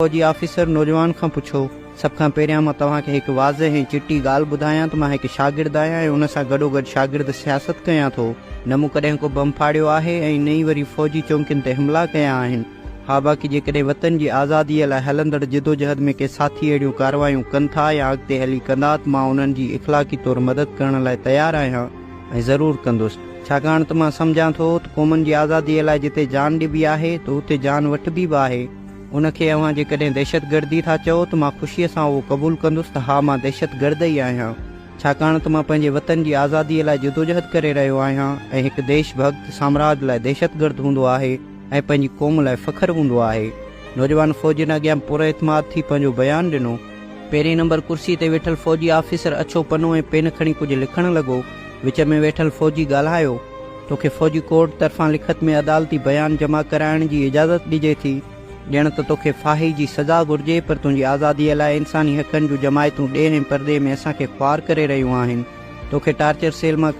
फौजी ऑफिसर नौजवान खां पुछो, सब खां पहिरियां मां तव्हांखे हिकु वाज़ह ऐं चिटी ॻाल्हि ॿुधायां त मां हिकु शागिर्दु आहियां ऐं उन सां गॾोगॾु शागिर्द सियासत कयां थो। न मूं कॾहिं को बम फाड़ियो आहे ऐं न ई वरी फ़ौजी चौकियुनि ते हमला कया आहिनि। हा, बाक़ी जेकॾहिं वतन जी आज़ादीअ लाइ हलंदड़ जिदोजहद में के साथी अहिड़ियूं कार्रवायूं कनि था या अॻिते हली कंदा त मां उन्हनि जी इख़लाक़ी तौरु मदद करण लाइ तयारु आहियां ऐं ज़रूरु कंदुसि, छाकाणि त मां सम्झां थो त क़ौमनि जी आज़ादीअ लाइ जिते जान ॾिबी आहे त हुते जान वठिबी बि आहे। उनखे अव्हां जेकॾहिं दहशतगर्दी था चओ त मां ख़ुशीअ सां उहो क़बूलु कंदुसि त हा, मां दहशतगर्द ई आहियां, छाकाणि त मां पंहिंजे वतन जी आज़ादीअ लाइ जिदोजहद करे रहियो आहियां ऐं हिकु देशभक्त साम्राज लाइ दहशतगर्द हूंदो आहे ऐं पंहिंजी क़ौम लाइ फ़ख्रु हूंदो आहे। नौजवान फ़ौजियुनि अॻियां पुरएतमाद थी पंहिंजो बयानु ॾिनो। पहिरीं नंबर कुर्सी ते वेठल फ़ौजी ऑफिसर अछो पनो ऐं पेन खणी कुझु लिखणु लॻो। विच में वेठल फ़ौजी ॻाल्हायो, तोखे फ़ौजी कोर्ट तरफ़ां लिखत में अदालती बयानु जमा कराइण जी इजाज़त ॾिजे थी। ॼण त तोखे फाही जी सज़ा घुर्जे, पर तुंहिंजी आज़ादीअ लाइ इंसानी हक़नि जूं जमायतूं ॾे ऐं परदे में असांखे ख़्वार करे रहियूं आहिनि। तोखे टार्चर सेल मां